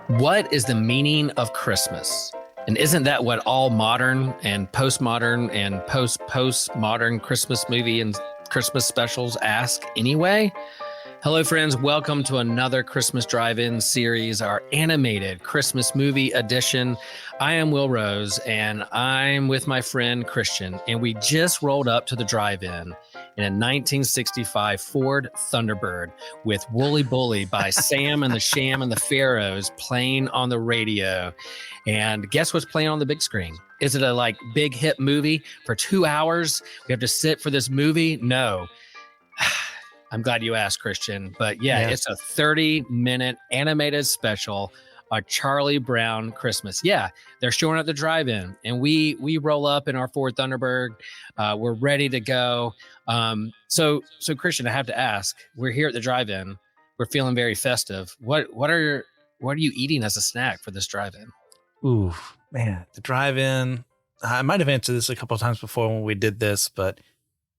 What is the meaning of Christmas? And isn't that what all modern and postmodern and postmodern Christmas movie and Christmas specials ask anyway? Hello, friends. Welcome to another Christmas Drive-In series, our animated Christmas movie edition. I am Will Rose, and I'm with my friend Christian, and we just rolled up to the drive-in in a 1965 Ford Thunderbird with Wooly Bully by Sam and the Sham and the Pharaohs playing on the radio. And guess what's playing on the big screen? Is it a big hit movie for 2 hours? We have to sit for this movie? No. I'm glad you asked, Christian. But yeah, it's a 30-minute animated special, a Charlie Brown Christmas. Yeah, they're showing at the drive-in, and we roll up in our Ford Thunderbird. We're ready to go. So Christian, I have to ask. We're here at the drive-in. We're feeling very festive. What are you eating as a snack for this drive-in? Ooh, man, the drive-in. I might have answered this a couple of times before when we did this, but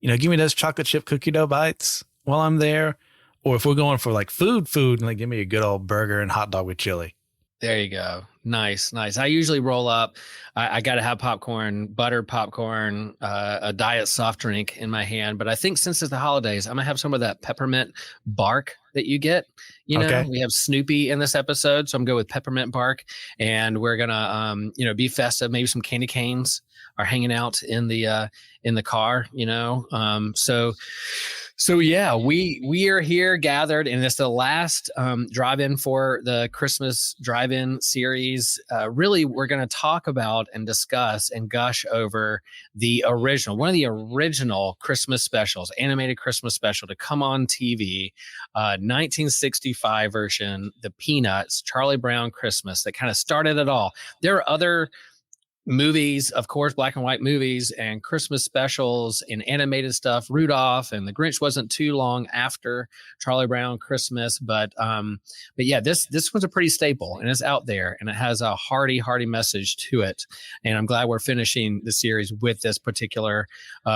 give me those chocolate chip cookie dough bites while I'm there. Or if we're going for food, give me a good old burger and hot dog with chili. There you go. Nice. I usually roll up. I got to have popcorn, buttered popcorn, a diet soft drink in my hand. But I think since it's the holidays, I'm going to have some of that peppermint bark that you get. Okay. We have Snoopy in this episode, so I'm going with peppermint bark. And we're going to, be festive. Maybe some candy canes are hanging out in the car, So yeah, we are here gathered, and it's the last drive-in for the Christmas drive-in series. Really, we're going to talk about and discuss and gush over one of the original Christmas specials, animated Christmas special to come on TV, 1965 version, the Peanuts, Charlie Brown Christmas, that kind of started it all. There are other movies, of course, black and white movies and Christmas specials and animated stuff. Rudolph and the Grinch wasn't too long after Charlie Brown Christmas, but yeah, this one's a pretty staple, and it's out there, and it has a hearty message to it. And I'm glad we're finishing the series with this particular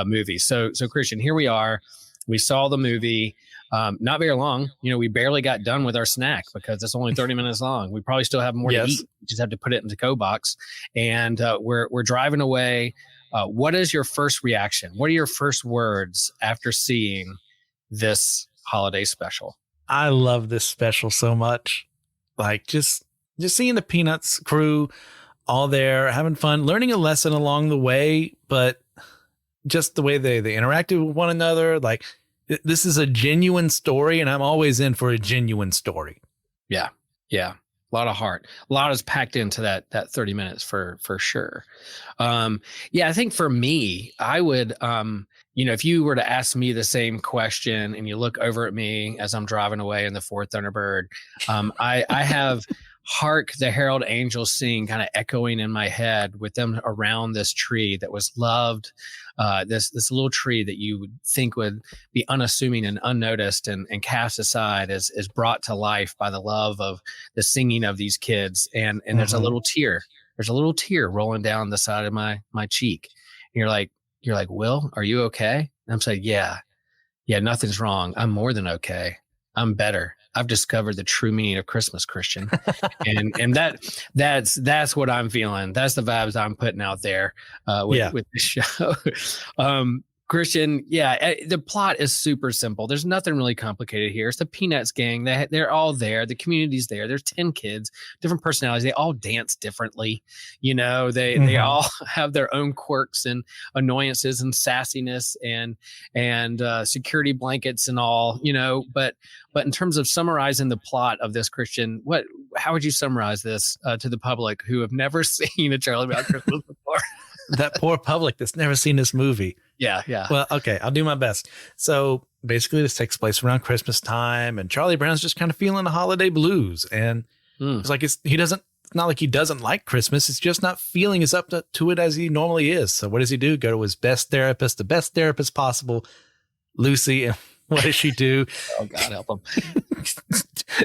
movie. So Christian, here we are. We saw the movie. Not very long. We barely got done with our snack because it's only 30 minutes long. We probably still have more to eat. We just have to put it in the co-box. And we're driving away. What is your first reaction? What are your first words after seeing this holiday special? I love this special so much. Just seeing the Peanuts crew all there, having fun, learning a lesson along the way, but just the way they interacted with one another, this is a genuine story, and I'm always in for a genuine story. Yeah. A lot of heart. A lot is packed into that 30 minutes for sure. I think for me, I would, if you were to ask me the same question and you look over at me as I'm driving away in the Ford Thunderbird, I have Hark the Herald Angels Sing kind of echoing in my head with them around this tree that was loved. This little tree that you would think would be unassuming and unnoticed and cast aside is brought to life by the love of the singing of these kids. And there's a little tear. There's a little tear rolling down the side of my cheek. And you're like, Will, are you okay? And I'm saying, yeah, nothing's wrong. I'm more than okay. I'm better. I've discovered the true meaning of Christmas, Christian. and that's what I'm feeling. That's the vibes I'm putting out there with this show. Christian, the plot is super simple. There's nothing really complicated here. It's the Peanuts gang. They're all there. The community's there. There's 10 kids, different personalities. They all dance differently. They all have their own quirks and annoyances and sassiness and security blankets and all, but in terms of summarizing the plot of this, Christian, how would you summarize this to the public who have never seen a Charlie Brown Christmas before? That poor public that's never seen this movie. Yeah. Well, okay, I'll do my best. So basically this takes place around Christmas time, and Charlie Brown's just kind of feeling the holiday blues. And it's not like he doesn't like Christmas. It's just not feeling as up to it as he normally is. So what does he do? Go to his best therapist, the best therapist possible, Lucy. And what does she do? Oh, God help him.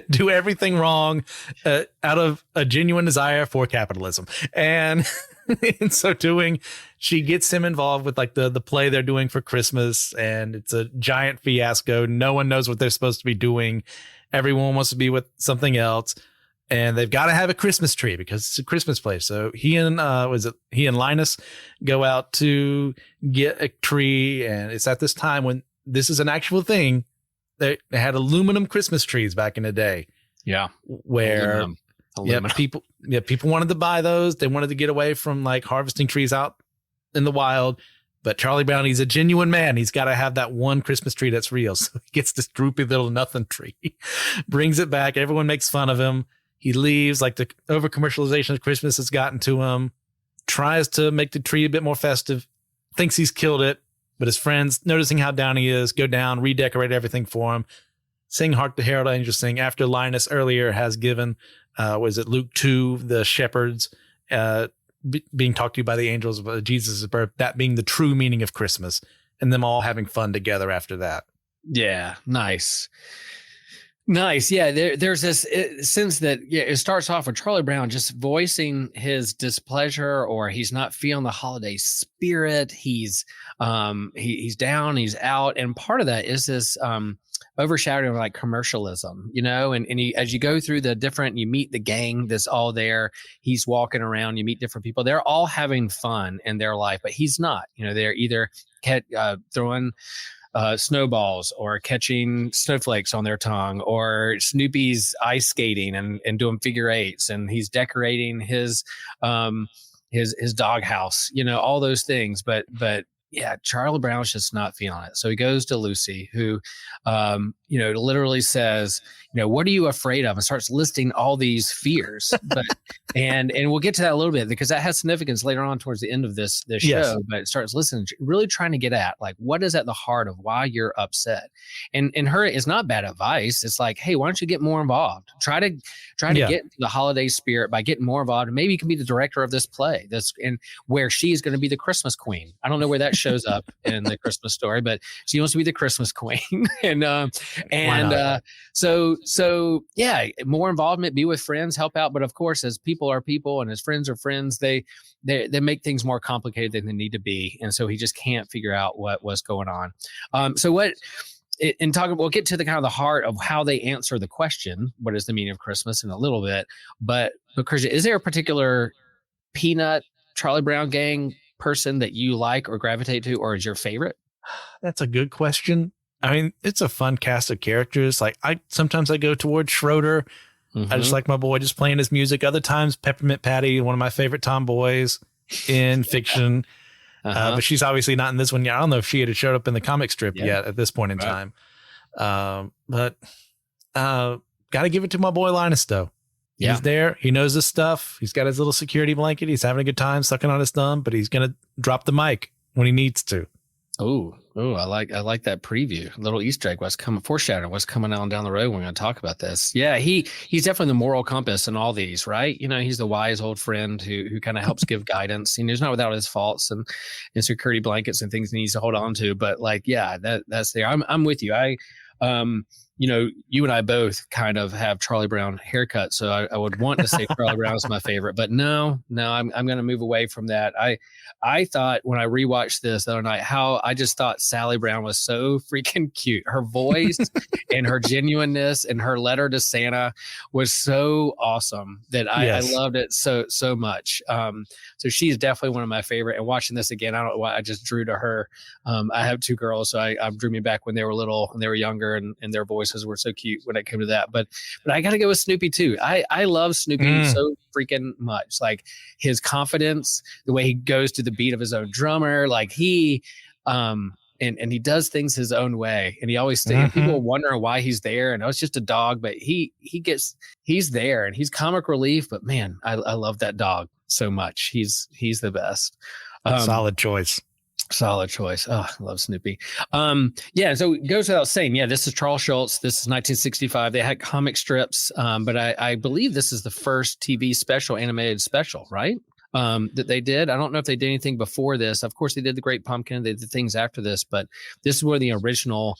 Do everything wrong out of a genuine desire for capitalism. And in so doing, she gets him involved with the play they're doing for Christmas, and it's a giant fiasco. No one knows what they're supposed to be doing. Everyone wants to be with something else. And they've got to have a Christmas tree because it's a Christmas place. So he and Linus go out to get a tree, and it's at this time when this is an actual thing. They had aluminum Christmas trees back in the day. Yeah, where people wanted to buy those. They wanted to get away from like harvesting trees out in the wild. But Charlie Brown, he's a genuine man. He's got to have that one Christmas tree that's real. So he gets this droopy little nothing tree, brings it back. Everyone makes fun of him. He leaves, like the over commercialization of Christmas has gotten to him, tries to make the tree a bit more festive, thinks he's killed it. But his friends, noticing how down he is, go down, redecorate everything for him, sing Hark the Herald Angels Sing after Linus earlier has given, was it Luke 2, the shepherds being talked to by the angels of Jesus' birth, that being the true meaning of Christmas, and them all having fun together after that. Yeah, nice. Nice. Yeah, there's this sense that it starts off with Charlie Brown just voicing his displeasure, or he's not feeling the holiday spirit. He's down, he's out, and part of that is this overshadowing of like commercialism, and as you go through the different, you meet the gang that's all there. He's walking around, you meet different people. They're all having fun in their life, but he's not. They're either throwing snowballs or catching snowflakes on their tongue, or Snoopy's ice skating and doing figure eights, and he's decorating his doghouse, all those things. But yeah, Charlie Brown's just not feeling it. So he goes to Lucy, who, literally says, what are you afraid of? And starts listing all these fears. And we'll get to that a little bit because that has significance later on towards the end of this yes. show. But it starts listening, really trying to get at like, what is at the heart of why you're upset? And her, it's not bad advice. It's like, hey, why don't you get more involved? Try to get into the holiday spirit by getting more involved. And maybe you can be the director of this play. And where she's going to be the Christmas queen. I don't know where that shows up in the Christmas Story, but she wants to be the Christmas queen. So yeah, more involvement, be with friends, help out. But of course, as people are people and as friends are friends, they make things more complicated than they need to be. And so he just can't figure out what's going on. We'll get to the kind of the heart of how they answer the question, what is the meaning of Christmas, in a little bit. But Christian, is there a particular Peanut Charlie Brown gang person that you like or gravitate to, or is your favorite? That's a good question. I mean, it's a fun cast of characters. Like sometimes I go towards Schroeder. Mm-hmm. I just like my boy just playing his music. Other times, Peppermint Patty, one of my favorite tomboys in fiction. But she's obviously not in this one yet. I don't know if she had showed up in the comic strip yet at this point in time. But got to give it to my boy Linus, though. Yeah. He's there. He knows his stuff. He's got his little security blanket. He's having a good time sucking on his thumb, but he's going to drop the mic when he needs to. Oh, I like that preview. A little Easter egg foreshadowing what's coming on down the road. We're going to talk about this. Yeah, he's definitely the moral compass in all these, right? He's the wise old friend who kind of helps give guidance. He's not without his faults and security blankets and things he needs to hold on to. But like, yeah, that's there. I'm with you. You and I both kind of have Charlie Brown haircut, so I would want to say Charlie Brown is my favorite, but no, I'm going to move away from that. I thought when I rewatched this the other night, how I just thought Sally Brown was so freaking cute. Her voice and her genuineness and her letter to Santa was so awesome that I loved it so much. So she's definitely one of my favorite. And watching this again, I don't know why I just drew to her. I have two girls, so I drew me back when they were little and they were younger, and their voices were so cute when it came to that. But I got to go with Snoopy too. I love Snoopy so freaking much. Like his confidence, the way he goes to the beat of his own drummer, like he and he does things his own way, and he always stays. People wondering why he's there, and it's just a dog, but he's there and he's comic relief. But man, I love that dog so much. He's the best. Solid choice. Solid choice. Oh, I love Snoopy. So it goes without saying, this is Charles Schulz. This is 1965. They had comic strips, but I believe this is the first TV animated special, right? That they did. I don't know if they did anything before this. Of course, they did The Great Pumpkin. They did things after this, but this is one of the original,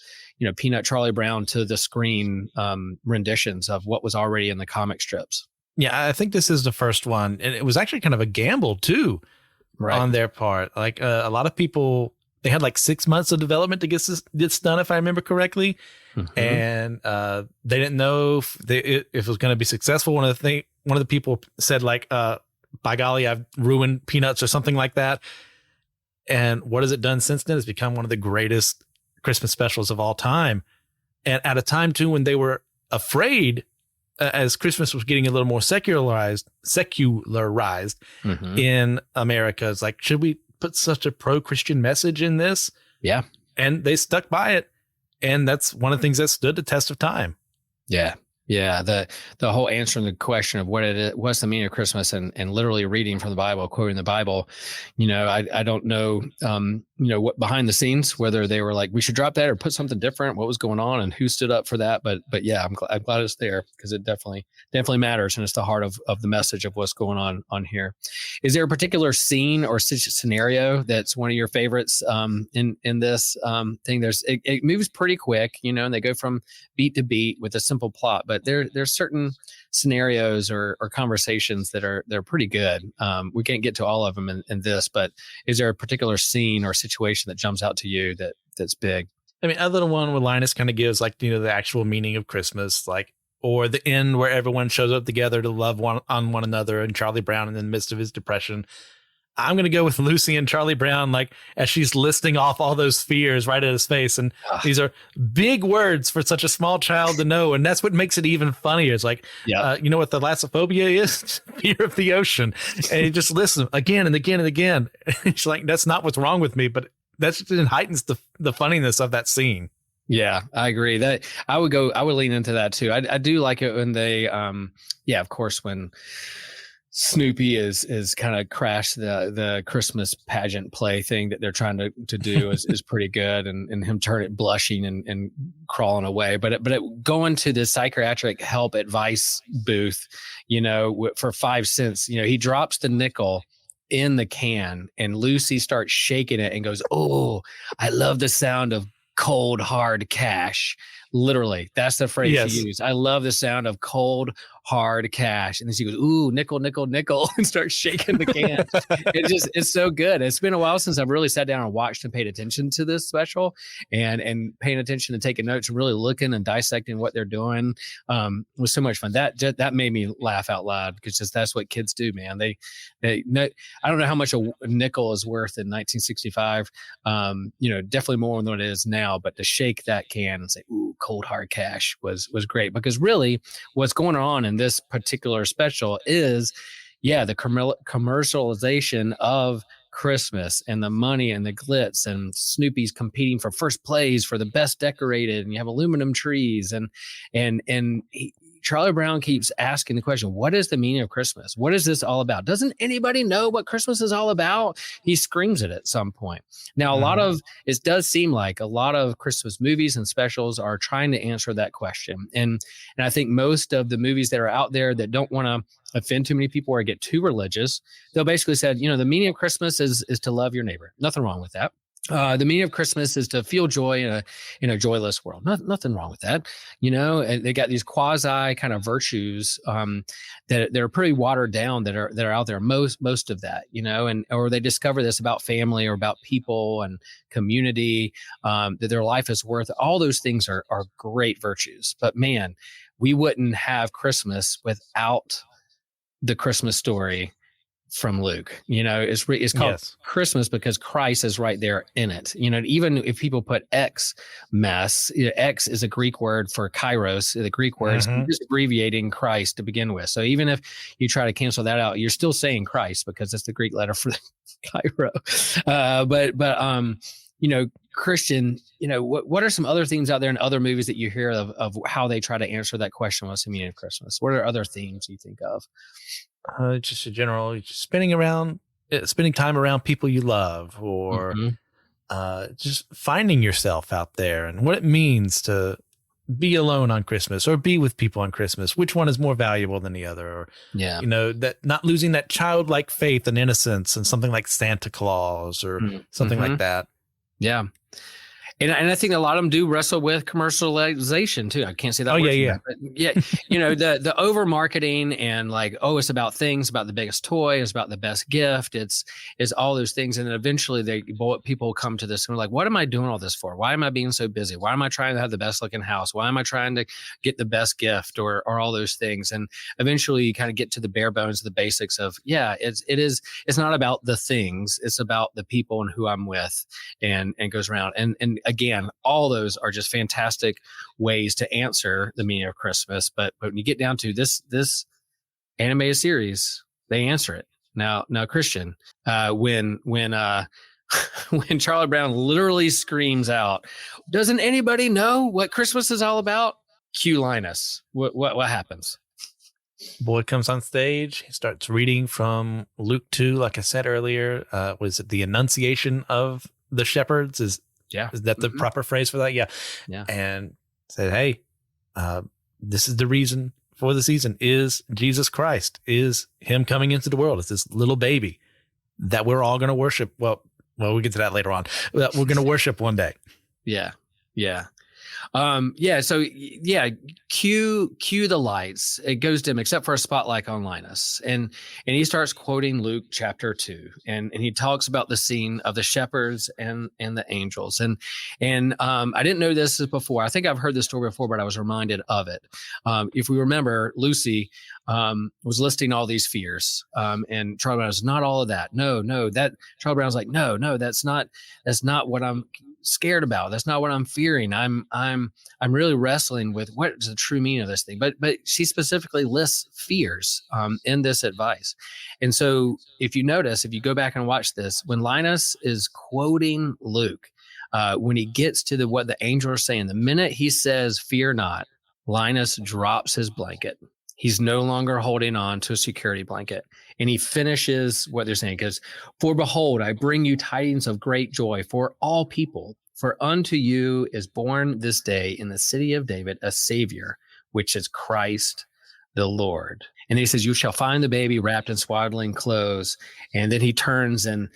Peanut Charlie Brown to the screen renditions of what was already in the comic strips. Yeah, I think this is the first one. And it was actually kind of a gamble, too. Right. On their part. Like a lot of people, they had like 6 months of development to get this done, if I remember correctly. Mhm. and they didn't know if it was going to be successful. One of the people said like, "By golly, I've ruined Peanuts" or something like that. And what has it done since then? It's become one of the greatest Christmas specials of all time. And at a time too when they were afraid, as Christmas was getting a little more secularized Mhm. in America, it's like, should we put such a pro-Christian message in this? Yeah. And they stuck by it. And that's one of the things that stood the test of time. Yeah. Yeah. The whole answering the question of what it is, what's the meaning of Christmas, and literally reading from the Bible, quoting the Bible. I don't know, what behind the scenes, whether they were like, we should drop that or put something different, what was going on and who stood up for that. But yeah, I'm glad it's there, because it definitely matters. And it's the heart of the message of what's going on here. Is there a particular scene or scenario that's one of your favorites in this thing? It moves pretty quick, and they go from beat to beat with a simple plot, but there's certain scenarios or conversations they're pretty good. We can't get to all of them in this, but is there a particular scene or situation that jumps out to you that's big? I mean, other than one where Linus kind of gives like, the actual meaning of Christmas, like, or the end where everyone shows up together to love one another, and Charlie Brown in the midst of his depression. I'm going to go with Lucy and Charlie Brown, like as she's listing off all those fears right at his face. And these are big words for such a small child to know. And that's what makes it even funnier. It's like, Yeah. you know what thalassophobia is? Fear of the ocean. And he just lists again and again and again. She's like, that's not what's wrong with me, but that just heightens the funniness of that scene. Yeah, I agree that I would lean into that too. I do like it when they, of course, when Snoopy is kind of crashed the Christmas pageant play thing that they're trying to do is pretty good, and him turn it blushing and crawling away. But going to the psychiatric help advice booth, for 5 cents, he drops the nickel in the can, and Lucy starts shaking it and goes, "Oh, I love the sound of cold hard cash." Literally, that's the phrase Yes. she used. I love the sound of cold hard cash. And then she goes, "Ooh, nickel, nickel, nickel," and starts shaking the can. It's so good. It's been a while since I've really sat down and watched and paid attention to this special, and paying attention and taking notes and really looking and dissecting what they're doing. Was so much fun. That made me laugh out loud, because that's what kids do, man. They I don't know how much a nickel is worth in 1965. Definitely more than what it is now, but to shake that can and say, "Ooh, cold hard cash," was great, because really what's going on in this particular special is, the commercialization of Christmas and the money and the glitz, and Snoopy's competing for first place for the best decorated, and you have aluminum trees, and Charlie Brown keeps asking the question, what is the meaning of Christmas? What is this all about? Doesn't anybody know what Christmas is all about? He screams it at some point. Now, it does seem like a lot of Christmas movies and specials are trying to answer that question. And I think most of the movies that are out there that don't want to offend too many people or get too religious, they'll basically said, the meaning of Christmas is to love your neighbor. Nothing wrong with that. The meaning of Christmas is to feel joy in a joyless world. Nothing wrong with that. And they got these quasi kind of virtues that are pretty watered down that are out there. Most of that, or they discover this about family or about people and community, that their life is worth. All those things are great virtues. But man, we wouldn't have Christmas without the Christmas story from Luke. It's called Christmas because Christ is right there in it. Even if people put Xmas, X is a Greek word for Kairos. The Greek word is just abbreviating Christ to begin with. So even if you try to cancel that out, you're still saying Christ, because it's the Greek letter for the Cairo. But Christian, what are some other things out there in other movies that you hear of how they try to answer that question? What's the meaning of Christmas? What are other themes you think of? Just in general, just spending time around people you love, or just finding yourself out there, and what it means to be alone on Christmas or be with people on Christmas. Which one is more valuable than the other? Or, that not losing that childlike faith and innocence and something like Santa Claus or something like that. Yeah. And I think a lot of them do wrestle with commercialization too. I can't say that Oh, word. yeah. But yeah, the over marketing and like, oh, it's about things, about the biggest toy, it's about the best gift, it's all those things, and then eventually people come to this and are like, what am I doing all this for? Why am I being so busy? Why am I trying to have the best looking house? Why am I trying to get the best gift or all those things? And eventually you kind of get to the bare bones, the basics of it's not about the things, it's about the people and who I'm with, and goes around. And again, all those are just fantastic ways to answer the meaning of Christmas. But when you get down to this animated series, they answer it. Now, Christian, when when Charlie Brown literally screams out, "Doesn't anybody know what Christmas is all about?" Cue Linus. What happens? Boy comes on stage. He starts reading from Luke 2, like I said earlier. Was it the Annunciation of the Shepherds? Is that the proper phrase for that? Yeah. And said, hey, this is the reason for the season is Jesus Christ, is him coming into the world. It's this little baby that we're all going to worship. Well, we'll get to that later on. That we're going to worship one day. Yeah. So cue the lights. It goes dim except for a spotlight on Linus, and he starts quoting Luke chapter 2, and he talks about the scene of the shepherds and the angels, and I didn't know this before. I think I've heard this story before, but I was reminded of it. If we remember, Lucy was listing all these fears, and Charlie Brown was not all of that. No, that Charlie Brown's like, no, that's not what I'm scared about. That's not what I'm fearing. I'm really wrestling with what is the true meaning of this thing. But she specifically lists fears in this advice. And so if you notice, if you go back and watch this, when Linus is quoting Luke, when he gets to what the angel are saying, the minute he says, "Fear not," Linus drops his blanket. He's no longer holding on to a security blanket. And he finishes what they're saying, because, "For behold, I bring you tidings of great joy for all people. For unto you is born this day in the city of David a Savior, which is Christ the Lord." And he says, "You shall find the baby wrapped in swaddling clothes." And then he turns and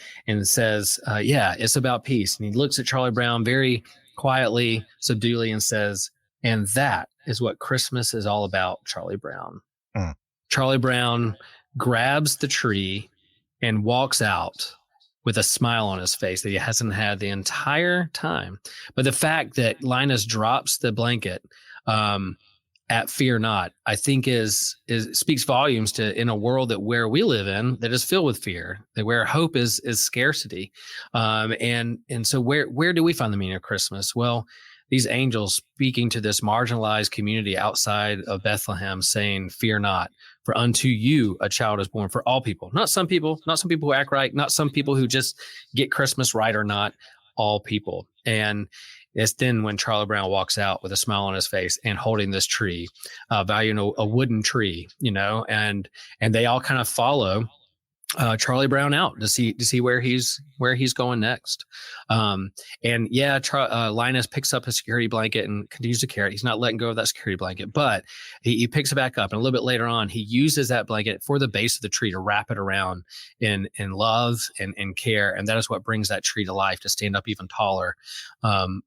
says, it's about peace. And he looks at Charlie Brown very quietly, subduedly, and says, "And that is what Christmas is all about, Charlie Brown." Charlie Brown grabs the tree and walks out with a smile on his face that he hasn't had the entire time. But the fact that Linus drops the blanket at "Fear not," I think is speaks volumes to, in a world where we live in that is filled with fear, that where hope is scarcity. And so where do we find the meaning of Christmas? Well, these angels speaking to this marginalized community outside of Bethlehem, saying, "Fear not, for unto you a child is born," for all people, not some people who act right, not some people who just get Christmas right or not, all people. And it's then when Charlie Brown walks out with a smile on his face and holding this tree, valuing a wooden tree, and they all kind of follow Charlie Brown out to see where he's going next. Linus picks up his security blanket and continues to carry it. He's not letting go of that security blanket, but he picks it back up, and a little bit later on, he uses that blanket for the base of the tree to wrap it around in love and care, and that is what brings that tree to life, to stand up even taller,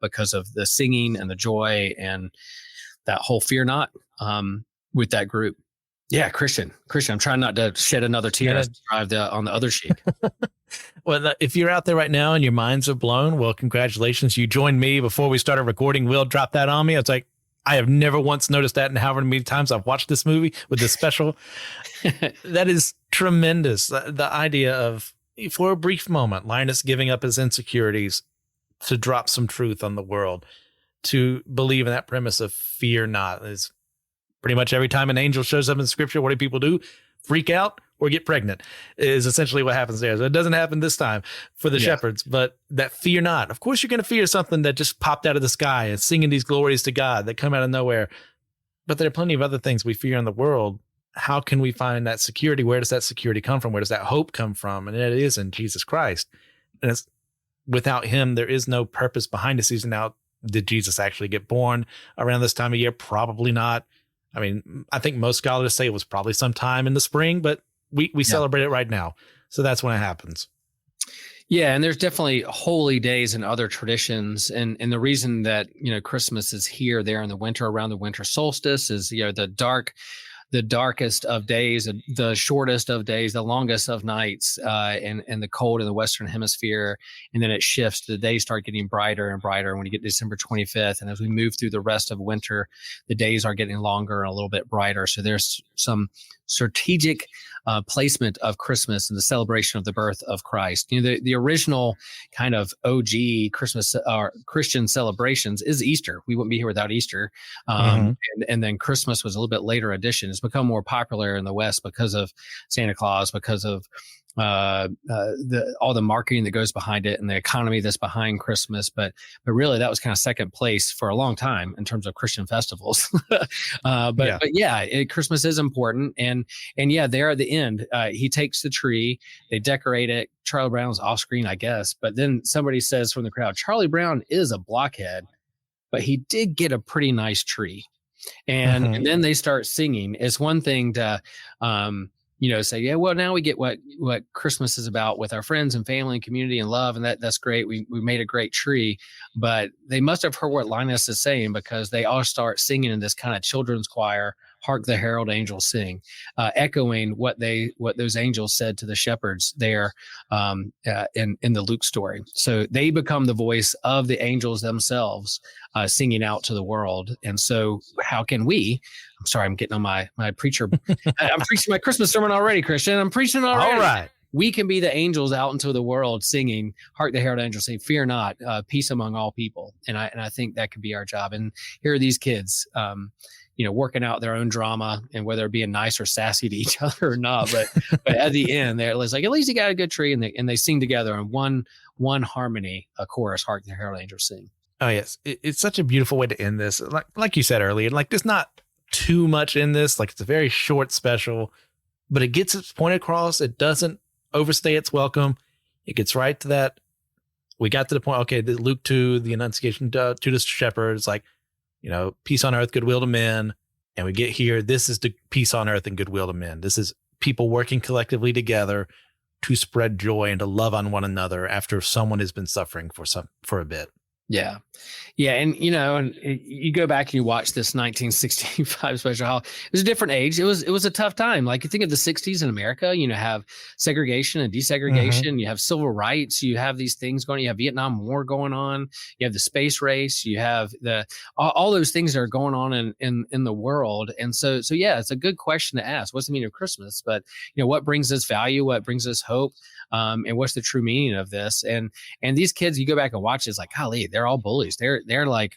because of the singing and the joy and that whole "Fear not" with that group. Yeah, Christian, I'm trying not to shed another tear on the other cheek. Well, if you're out there right now and your minds are blown, well, congratulations. You joined me before we started recording. Will dropped that on me. I was like, I have never once noticed that in however many times I've watched this movie with this special. That is tremendous. The idea of, for a brief moment, Linus giving up his insecurities to drop some truth on the world, to believe in that premise of "fear not." Is pretty much every time an angel shows up in scripture, what do people do? Freak out or get pregnant is essentially what happens there. So it doesn't happen this time for the shepherds, but that "fear not." Of course, you're going to fear something that just popped out of the sky and singing these glories to God that come out of nowhere. But there are plenty of other things we fear in the world. How can we find that security? Where does that security come from? Where does that hope come from? And it is in Jesus Christ. And it's without him, there is no purpose behind the season. Now, did Jesus actually get born around this time of year? Probably not. I mean, I think most scholars say it was probably sometime in the spring, but we celebrate it right now. So that's when it happens. Yeah, and there's definitely holy days and other traditions, and the reason that Christmas is here there in the winter around the winter solstice is the darkest of days, the shortest of days, the longest of nights, and the cold in the Western Hemisphere. And then it shifts. The days start getting brighter and brighter when you get December 25th. And as we move through the rest of winter, the days are getting longer and a little bit brighter. So there's some strategic placement of Christmas and the celebration of the birth of Christ. The original kind of OG Christmas or Christian celebrations is Easter. We wouldn't be here without Easter. And then Christmas was a little bit later addition. It's become more popular in the West because of Santa Claus, because of all the marketing that goes behind it and the economy that's behind Christmas. But really that was kind of second place for a long time in terms of Christian festivals. But Christmas is important. And yeah, there at the end, he takes the tree, they decorate it. Charlie Brown's off screen, I guess. But then somebody says from the crowd, Charlie Brown is a blockhead, but he did get a pretty nice tree. And then they start singing. It's one thing to, say, yeah, well, now we get what Christmas is about with our friends and family and community and love. And that's great. We made a great tree, but they must have heard what Linus is saying, because they all start singing in this kind of children's choir, Hark the Herald Angels Sing, echoing what those angels said to the shepherds there in the Luke story. So they become the voice of the angels themselves, singing out to the world. And so how can we, I'm sorry, I'm getting on my preacher. I'm preaching my Christmas sermon already, Christian. I'm preaching already. All right. We can be the angels out into the world singing, Hark the Herald Angels Sing, fear not, peace among all people. And I think that could be our job. And here are these kids, working out their own drama, and whether it being nice or sassy to each other or not. But at the end, they're like, at least you got a good tree, and they sing together in one harmony, a chorus, Hark the Herald Angels Sing. Oh yes, it's such a beautiful way to end this. Like you said earlier, like there's not too much in this. Like it's a very short special, but it gets its point across. It doesn't overstay its welcome. It gets right to that. We got to the point. Okay, the Luke 2, the Annunciation to the shepherds, like, peace on earth, goodwill to men. And we get here. This is the peace on earth and goodwill to men. This is people working collectively together to spread joy and to love on one another after someone has been suffering for a bit. Yeah. Yeah. And, and you go back and you watch this 1965 special, it was a different age. It was a tough time. Like you think of the 60s in America, have segregation and desegregation, you have civil rights, you have these things going, you have Vietnam War going on, you have the space race, you have all those things that are going on in the world. And so yeah, it's a good question to ask. What's the meaning of Christmas? But, what brings us value? What brings us hope? And what's the true meaning of this? And these kids, you go back and watch, it's like, golly, they're all bullies. They're like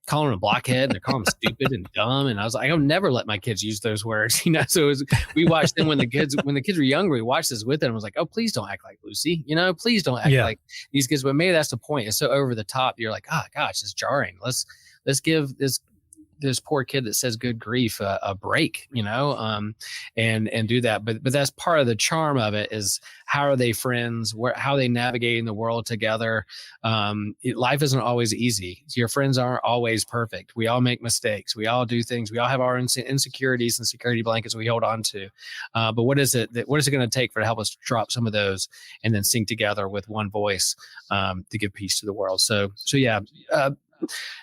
calling them a blockhead, and they're calling them stupid and dumb. And I was like, I'll never let my kids use those words, So we watched them when the kids were younger. We watched this with them. I was like, oh, please don't act like Lucy. Please don't act like these kids. But maybe that's the point. It's so over the top. You're like, oh gosh, it's jarring. Let's give this poor kid that says good grief a break, and do that. But that's part of the charm of it, is how are they friends? How are they navigating the world together? Life isn't always easy. Your friends aren't always perfect. We all make mistakes. We all do things. We all have our insecurities and security blankets we hold on to. But what is it going to take to help us drop some of those and then sing together with one voice to give peace to the world? So yeah,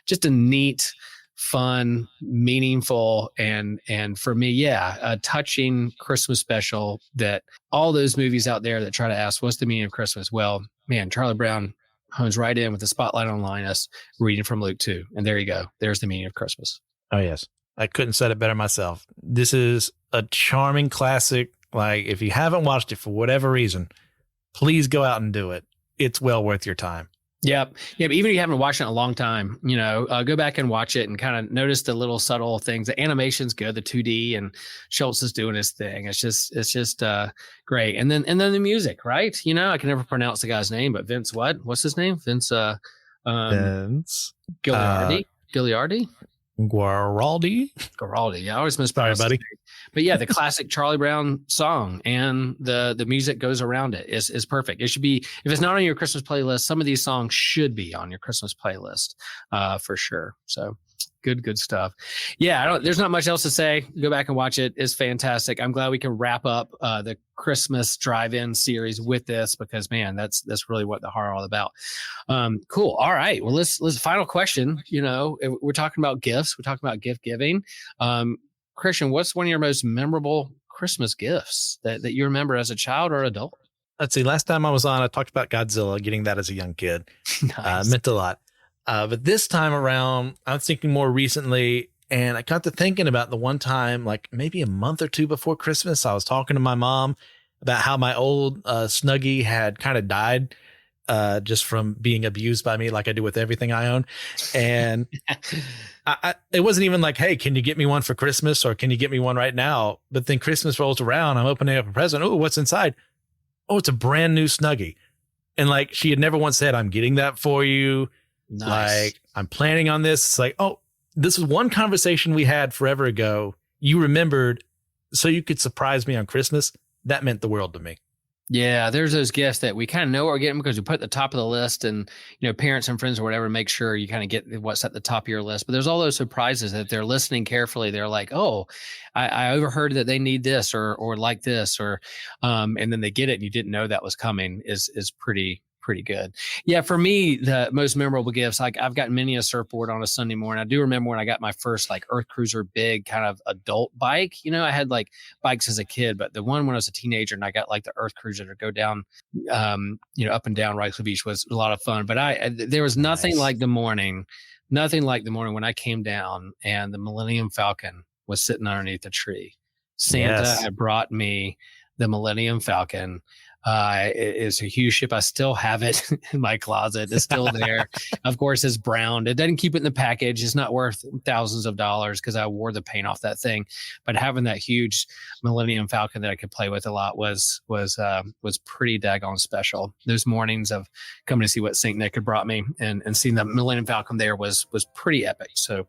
just a neat, fun, meaningful, and for me, a touching Christmas special that all those movies out there that try to ask what's the meaning of Christmas. Well, man, Charlie Brown hones right in with the spotlight on Linus reading from Luke 2. And there you go. There's the meaning of Christmas. Oh, yes. I couldn't said it better myself. This is a charming classic. Like, if you haven't watched it for whatever reason, please go out and do it. It's well worth your time. Yep. Yeah. But even if you haven't watched it in a long time, go back and watch it and kind of notice the little subtle things. The animation's good, the 2D, and Schultz is doing his thing. It's just great. And then the music, right? I can never pronounce the guy's name, but Vince, what's his name? Vince, Vince Gilliardi. Guaraldi. Yeah, I always mispronounce. Sorry, buddy. But yeah, the classic Charlie Brown song and the music goes around it is perfect. It should be, if it's not on your Christmas playlist, some of these songs should be on your Christmas playlist for sure. So Good stuff. Yeah, there's not much else to say. Go back and watch it. It's fantastic. I'm glad we can wrap up the Christmas drive-in series with this because, man, that's really what the horror all about. Cool. All right. Well, let's final question. We're talking about gifts. We're talking about gift giving. Christian, what's one of your most memorable Christmas gifts that you remember as a child or adult? Let's see. Last time I was on, I talked about Godzilla, getting that as a young kid. Nice. Meant a lot. But this time around, I was thinking more recently, and I got to thinking about the one time, like maybe a month or two before Christmas, I was talking to my mom about how my old Snuggie had kind of died just from being abused by me, like I do with everything I own. And it wasn't even like, hey, can you get me one for Christmas, or can you get me one right now? But then Christmas rolls around, I'm opening up a present. Oh, what's inside? Oh, it's a brand new Snuggie. And like, she had never once said, I'm getting that for you. Nice. Like, I'm planning on this. It's like, oh, this is one conversation we had forever ago. You remembered, so you could surprise me on Christmas. That meant the world to me. Yeah, there's those gifts that we kind of know what we're getting because we put at the top of the list, and parents and friends or whatever make sure you kind of get what's at the top of your list. But there's all those surprises that they're listening carefully. They're like, oh, I overheard that they need this or like this, or and then they get it and you didn't know that was coming is pretty good. Yeah, for me, the most memorable gifts, like I've gotten many a surfboard on a Sunday morning. I do remember when I got my first like Earth Cruiser big kind of adult bike. I had like bikes as a kid, but the one when I was a teenager and I got like the Earth Cruiser to go down, up and down Wrightsville Beach was a lot of fun. But there was nothing like the morning when I came down and the Millennium Falcon was sitting underneath the tree. Santa had brought me the Millennium Falcon. It's a huge ship. I still have it in my closet. It's still there. Of course, it's brown. It doesn't keep it in the package. It's not worth thousands of dollars because I wore the paint off that thing. But having that huge Millennium Falcon that I could play with a lot was pretty daggone special. Those mornings of coming to see what St. Nick had brought me and seeing the Millennium Falcon there was pretty epic. So.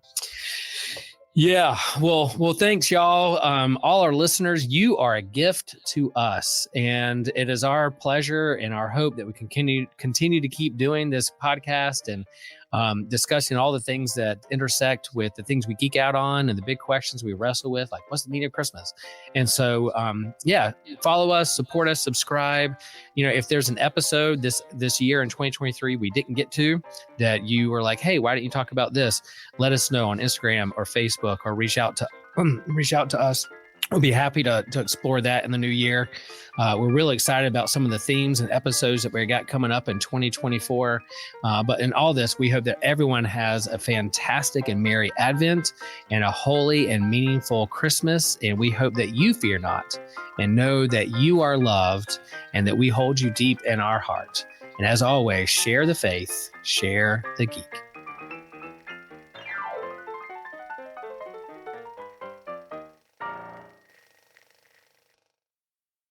Yeah. Well, thanks y'all. All our listeners, you are a gift to us, and it is our pleasure and our hope that we can continue to keep doing this podcast and discussing all the things that intersect with the things we geek out on and the big questions we wrestle with, like what's the meaning of Christmas? And so, follow us, support us, subscribe. If there's an episode this year in 2023 we didn't get to that you were like, hey, why didn't you talk about this? Let us know on Instagram or Facebook, or reach out to us. We'll be happy to explore that in the new year. We're really excited about some of the themes and episodes that we got coming up in 2024. But in all this, we hope that everyone has a fantastic and merry Advent and a holy and meaningful Christmas. And we hope that you fear not and know that you are loved and that we hold you deep in our heart. And as always, share the faith, share the geek.